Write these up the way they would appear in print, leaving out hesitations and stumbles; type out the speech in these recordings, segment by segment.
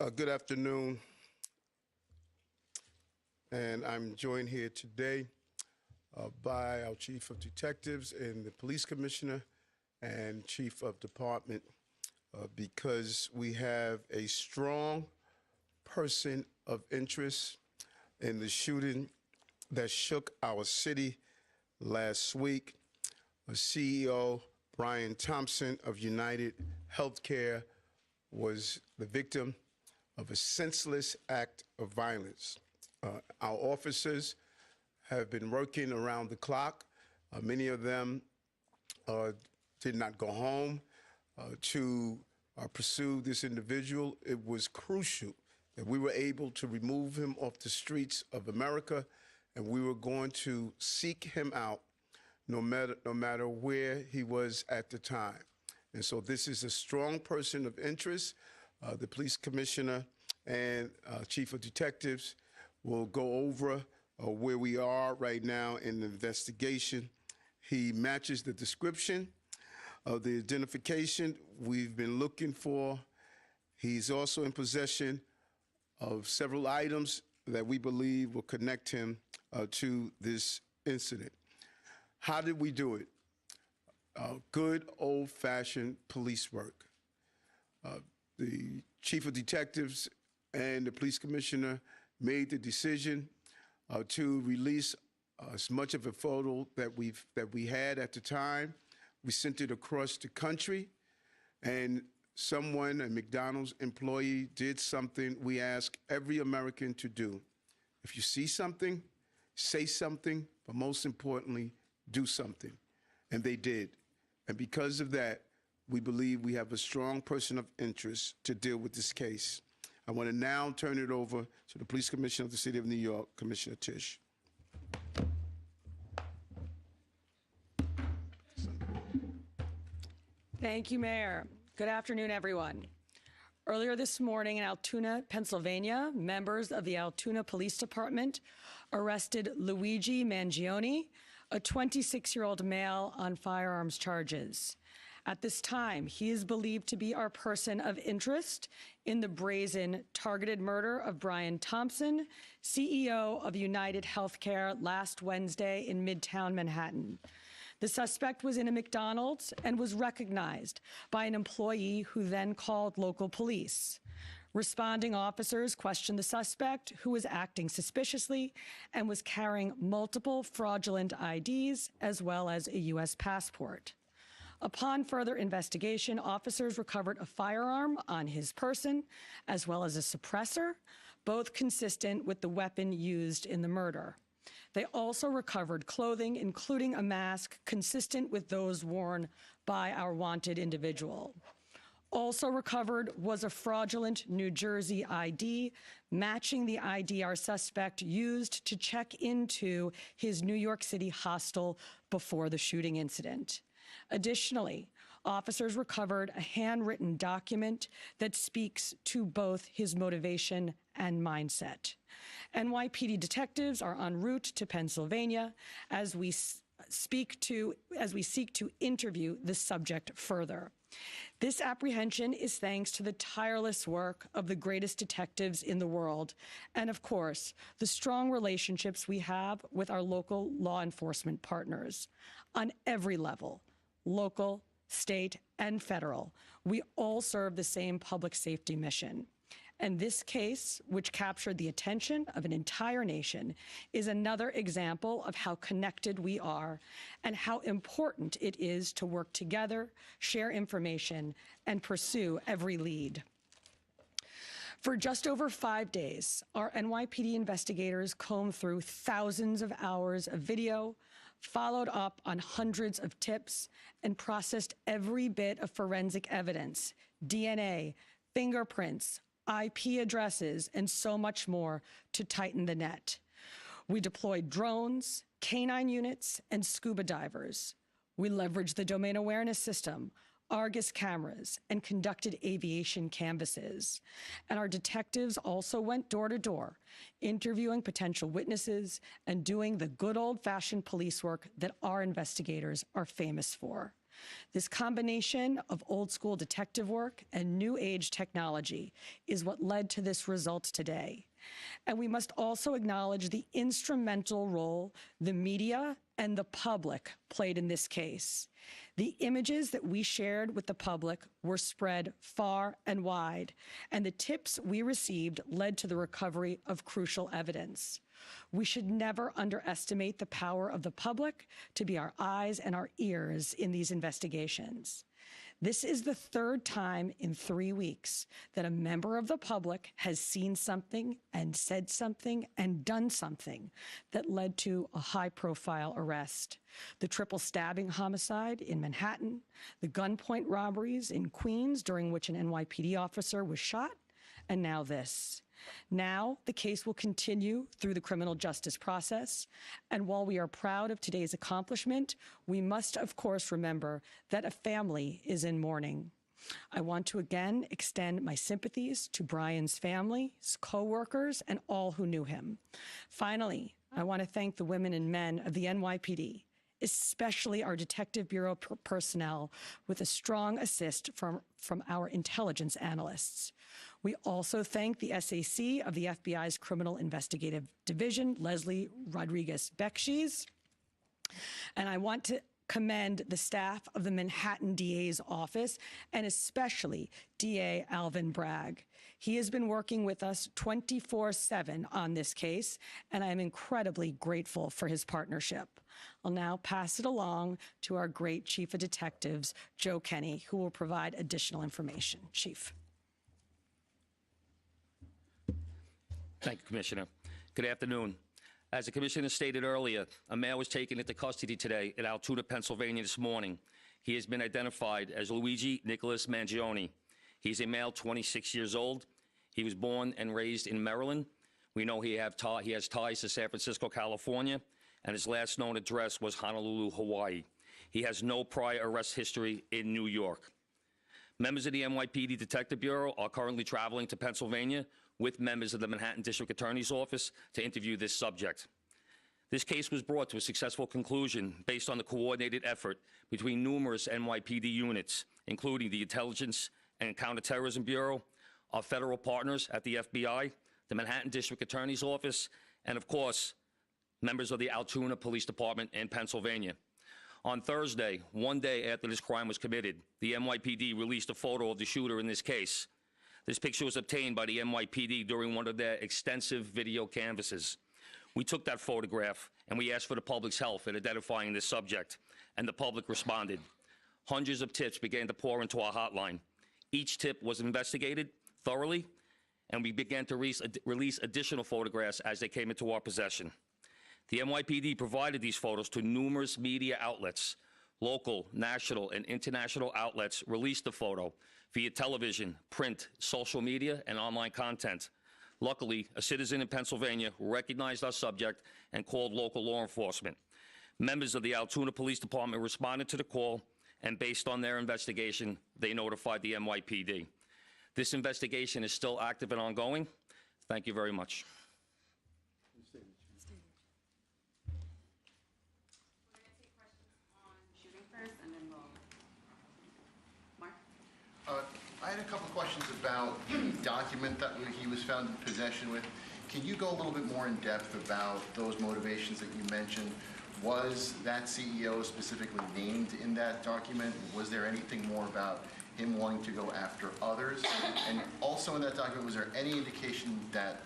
Good afternoon, and I'm joined here today by our Chief of Detectives and the Police Commissioner and Chief of Department because we have a strong person of interest in the shooting that shook our city last week. CEO Brian Thompson of UnitedHealthcare was the victim of a senseless act of violence. Our officers have been working around the clock. Many of them did not go home to pursue this individual. It was crucial that we were able to remove him off the streets of America, and we were going to seek him out no matter where he was at the time. And so this is a strong person of interest. The police commissioner and chief of detectives will go over where we are right now in the investigation. He matches the description of the identification we've been looking for. He's also in possession of several items that we believe will connect him to this incident. How did we do it? Good old-fashioned police work. The chief of detectives and the police commissioner made the decision to release as much of a photo that we had at the time. We sent it across the country, and someone, a McDonald's employee, did something we ask every American to do. If you see something, say something, but most importantly, do something. And they did. And because of that, we believe we have a strong person of interest to deal with this case. I want to now turn it over to the Police Commissioner of the City of New York, Commissioner Tisch. Thank you, Mayor. Good afternoon, everyone. Earlier this morning in Altoona, Pennsylvania, members of the Altoona Police Department arrested Luigi Mangione, a 26-year-old male, on firearms charges. At this time, he is believed to be our person of interest in the brazen targeted murder of Brian Thompson, CEO of UnitedHealthcare, last Wednesday in Midtown Manhattan. The suspect was in a McDonald's and was recognized by an employee who then called local police. Responding officers questioned the suspect, who was acting suspiciously and was carrying multiple fraudulent IDs as well as a U.S. passport. Upon further investigation, officers recovered a firearm on his person as well as a suppressor, both consistent with the weapon used in the murder. They also recovered clothing, including a mask consistent with those worn by our wanted individual. Also recovered was a fraudulent New Jersey ID, matching the ID our suspect used to check into his New York City hostel before the shooting incident. Additionally, officers recovered a handwritten document that speaks to both his motivation and mindset. NYPD detectives are en route to Pennsylvania as we seek to interview the subject further. This apprehension is thanks to the tireless work of the greatest detectives in the world, and of course, the strong relationships we have with our local law enforcement partners. On every level, local, state, and federal, we all serve the same public safety mission. And this case, which captured the attention of an entire nation, is another example of how connected we are and how important it is to work together, share information, and pursue every lead. For just over 5 days, our NYPD investigators combed through thousands of hours of video, followed up on hundreds of tips, and processed every bit of forensic evidence, DNA, fingerprints, IP addresses, and so much more to tighten the net. We deployed drones, canine units, and scuba divers. We leveraged the domain awareness system, Argus cameras, and conducted aviation canvasses. And our detectives also went door to door, interviewing potential witnesses and doing the good old-fashioned police work that our investigators are famous for. This combination of old school detective work and new age technology is what led to this result today. And we must also acknowledge the instrumental role the media and the public played in this case. The images that we shared with the public were spread far and wide, and the tips we received led to the recovery of crucial evidence. We should never underestimate the power of the public to be our eyes and our ears in these investigations. This is the third time in 3 weeks that a member of the public has seen something and said something and done something that led to a high-profile arrest. The triple stabbing homicide in Manhattan, the gunpoint robberies in Queens during which an NYPD officer was shot, and now this. Now, the case will continue through the criminal justice process, and while we are proud of today's accomplishment, we must, of course, remember that a family is in mourning. I want to again extend my sympathies to Brian's family, his co-workers, and all who knew him. Finally, I want to thank the women and men of the NYPD, especially our Detective Bureau personnel, with a strong assist from our intelligence analysts. We also thank the SAC of the FBI's Criminal Investigative Division, Leslie Rodriguez-Bekshies. And I want to commend the staff of the Manhattan DA's office, and especially DA Alvin Bragg. He has been working with us 24/7 on this case, and I am incredibly grateful for his partnership. I'll now pass it along to our great Chief of Detectives, Joe Kenny, who will provide additional information. Chief. Thank you, Commissioner. Good afternoon. As the Commissioner stated earlier, a male was taken into custody today in Altoona, Pennsylvania this morning. He has been identified as Luigi Nicholas Mangione. He's a male, 26 years old. He was born and raised in Maryland. We know he has ties to San Francisco, California, and his last known address was Honolulu, Hawaii. He has no prior arrest history in New York. Members of the NYPD Detective Bureau are currently traveling to Pennsylvania with members of the Manhattan District Attorney's Office to interview this subject. This case was brought to a successful conclusion based on the coordinated effort between numerous NYPD units, including the Intelligence and Counterterrorism Bureau, our federal partners at the FBI, the Manhattan District Attorney's Office, and of course, members of the Altoona Police Department in Pennsylvania. On Thursday, one day after this crime was committed, the NYPD released a photo of the shooter in this case. This picture was obtained by the NYPD during one of their extensive video canvasses. We took that photograph and we asked for the public's help in identifying this subject, and the public responded. Hundreds of tips began to pour into our hotline. Each tip was investigated thoroughly, and we began to release additional photographs as they came into our possession. The NYPD provided these photos to numerous media outlets. Local, national, and international outlets released the photo via television, print, social media, and online content. Luckily, a citizen in Pennsylvania recognized our subject and called local law enforcement. Members of the Altoona Police Department responded to the call, and based on their investigation, they notified the NYPD. This investigation is still active and ongoing. Thank you very much. I had a couple of questions about the document that he was found in possession with. Can you go a little bit more in depth about those motivations that you mentioned? Was that CEO specifically named in that document? Was there anything more about him wanting to go after others? And also in that document, was there any indication that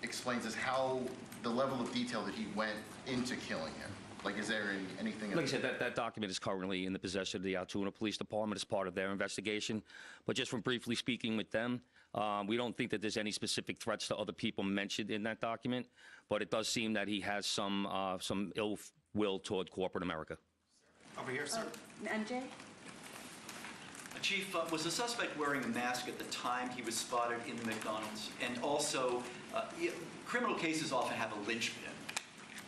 explains us how the level of detail that he went into killing him? Like, is there anything? Like I said, that document is currently in the possession of the Altoona Police Department as part of their investigation. But just from briefly speaking with them, we don't think that there's any specific threats to other people mentioned in that document. But it does seem that he has some ill will toward corporate America. Over here, sir. MJ? Chief, was the suspect wearing a mask at the time he was spotted in the McDonald's? And also, criminal cases often have a linchpin.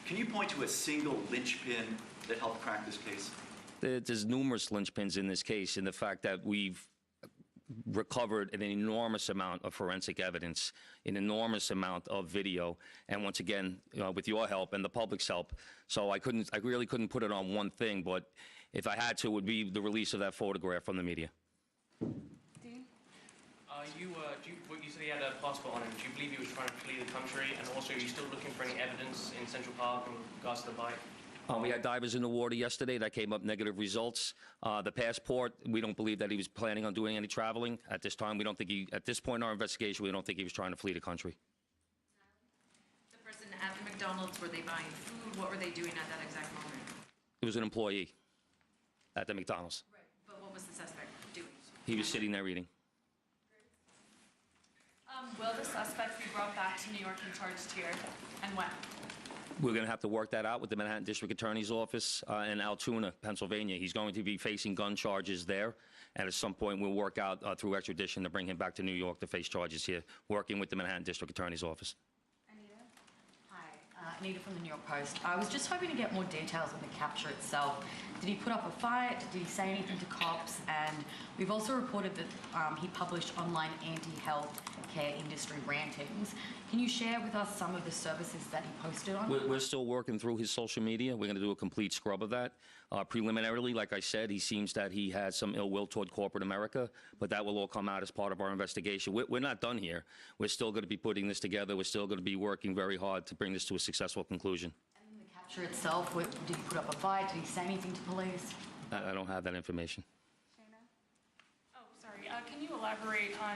Can you point to a single linchpin that helped crack this case? There's numerous linchpins in this case, in the fact that we've recovered an enormous amount of forensic evidence, an enormous amount of video, and once again, with your help and the public's help. So I really couldn't put it on one thing, but If I had to, it would be the release of that photograph from the media. Dean? What you said he had a passport on him. Do you believe he was trying to flee the country? And also, are you still looking for any evidence in Central Park in regards to the bike? We had divers in the water yesterday. That came up negative results. The passport, we don't believe that he was planning on doing any traveling. At this time, we don't think he, at this point in our investigation, we don't think he was trying to flee the country. The person at the McDonald's, were they buying food? What were they doing at that exact moment? He was an employee at the McDonald's. Right. But what was the suspect doing? He was sitting there eating. Will the suspect be brought back to New York and charged here, and when? We're going to have to work that out with the Manhattan District Attorney's Office in Altoona, Pennsylvania. He's going to be facing gun charges there, and at some point we'll work out through extradition to bring him back to New York to face charges here, working with the Manhattan District Attorney's Office. Hi, Anita from the New York Post. I was just hoping to get more details on the capture itself. Did he put up a fight? Did he say anything to cops? And we've also reported that he published online anti-health care industry rantings. Can you share with us some of the services that he posted on? We're still working through his social media. We're going to do a complete scrub of that. Preliminarily, like I said, he seems that he has some ill will toward corporate America, but that will all come out as part of our investigation. We're not done here. We're still going to be putting this together. We're still going to be working very hard to bring this to a successful conclusion. And the capture itself, did he put up a fight? Did he say anything to police? I don't have that information. Oh, sorry. Can you elaborate on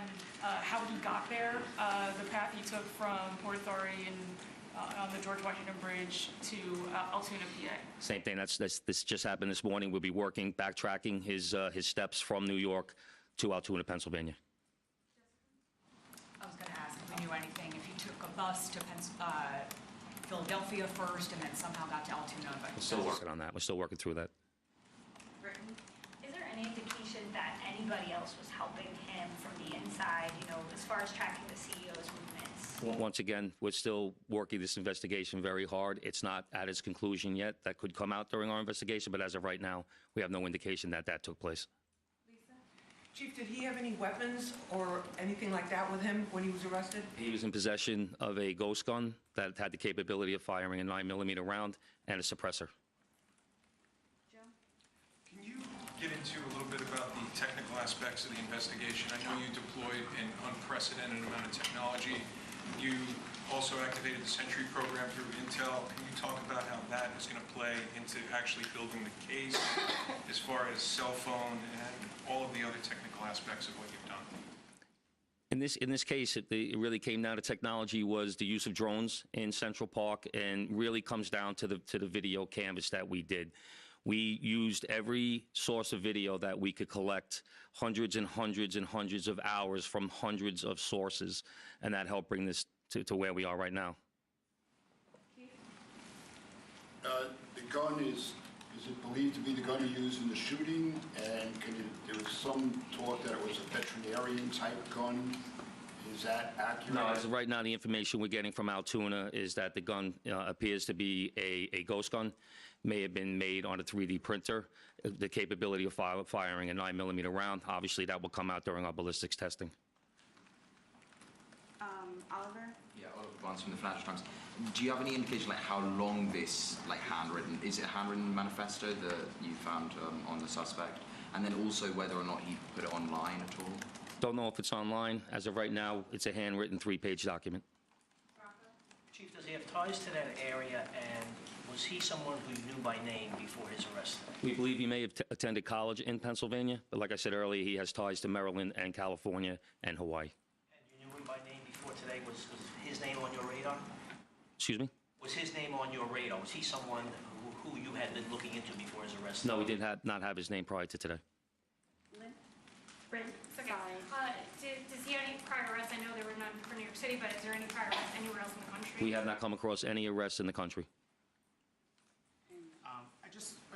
how he got there, the path he took from Port Authority and on the George Washington Bridge to Altoona, PA? Same thing. This just happened this morning. We'll be working, backtracking his steps from New York to Altoona, Pennsylvania. I was going to ask if we knew anything, if he took a bus to Philadelphia first and then somehow got to Altoona. But We're still working on that. We're still working through that. Is there any indication that anybody else was helping him from the inside, as far as tracking the CEO's movements? Once again, we're still working this investigation very hard. It's not at its conclusion yet. That could come out during our investigation, but as of right now, we have no indication that that took place. Chief, did he have any weapons or anything like that with him when he was arrested? He was in possession of a ghost gun that had the capability of firing a 9mm round and a suppressor. Can you get into a little bit about the technical aspects of the investigation? I know you deployed an unprecedented amount of technology. You also activated the Sentry program through Intel. Can you talk about how that is going to play into actually building the case as far as cell phone and all of the other technical aspects of what you've done? In this case, it really came down to technology was the use of drones in Central Park, and really comes down to the video canvas that we did. We used every source of video that we could collect, hundreds and hundreds and hundreds of hours from hundreds of sources, and that helped bring this to where we are right now. The gun is it believed to be the gun he used in the shooting? And there was some talk that it was a veterinarian type gun. Is that accurate? No, as of right now, the information we're getting from Altoona is that the gun appears to be a ghost gun. May have been made on a 3D printer. The capability of firing a 9mm round, obviously that will come out during our ballistics testing. Oliver? Yeah, Oliver Barnes from the Financial Times. Do you have any indication how long this handwritten, is it a handwritten manifesto that you found on the suspect? And then also whether or not he put it online at all? Don't know if it's online. As of right now, it's a handwritten 3-page document. Chief, does he have ties to that area, and was he someone who you knew by name before his arrest? We believe he may have attended college in Pennsylvania, but like I said earlier, he has ties to Maryland and California and Hawaii. And you knew him by name before today? Was his name on your radar? Excuse me? Was his name on your radar? Was he someone who you had been looking into before his arrest? No, we did not have his name prior to today. Bryn? Okay. Does he have any prior arrests? I know there were none for New York City, but is there any prior arrests anywhere else in the country? We have not come across any arrests in the country.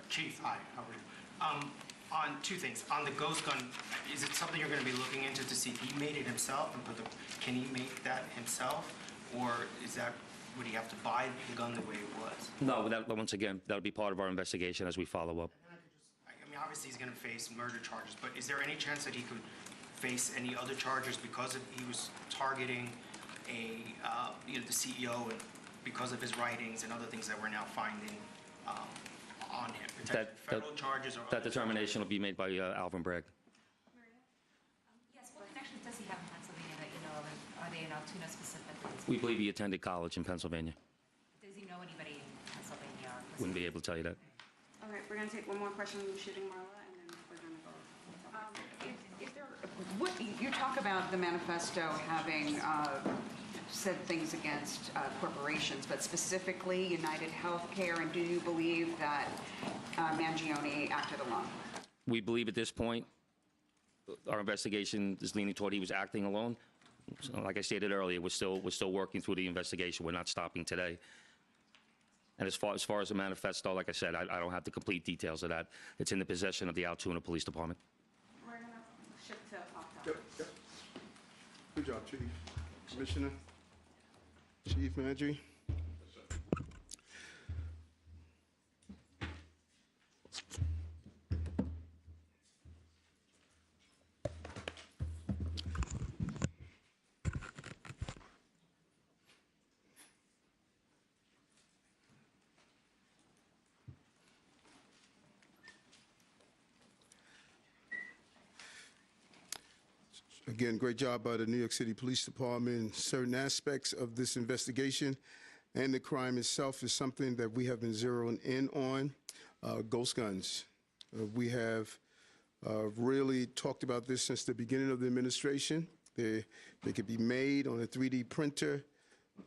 Chief, hi, how are you? On two things. On the ghost gun, is it something you're going to be looking into to see if he made it himself and can he make that himself? Or would he have to buy the gun the way it was? No, once again, that'll be part of our investigation as we follow up. I mean, obviously he's going to face murder charges, but is there any chance that he could face any other charges because he was targeting the CEO and because of his writings and other things that we're now finding on him? Federal charges or That determination will be made by Alvin Bragg. Yes, what connections does he have in Pennsylvania that you know of, and are they in Altoona specifically? We believe he attended college in Pennsylvania. Does he know anybody in Pennsylvania? Wouldn't be able to tell you that. All right, we're going to take one more question from Shooting Marla, and then we're going to go. You talk about the manifesto having said things against corporations, but specifically UnitedHealthcare, and do you believe that Mangione acted alone? We believe at this point, our investigation is leaning toward he was acting alone. So, like I stated earlier, we're still working through the investigation. We're not stopping today. And as far as the manifesto, like I said, I don't have the complete details of that. It's in the possession of the Altoona Police Department. We're going to shift to off-topic. Yep. Good job, Chief. Commissioner, Chief Manager. Again, great job by the New York City Police Department. Certain aspects of this investigation and the crime itself is something that we have been zeroing in on. Ghost guns. We have really talked about this since the beginning of the administration. They could be made on a 3D printer,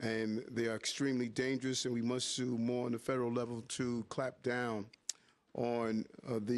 and they are extremely dangerous, and we must do more on the federal level to clap down on the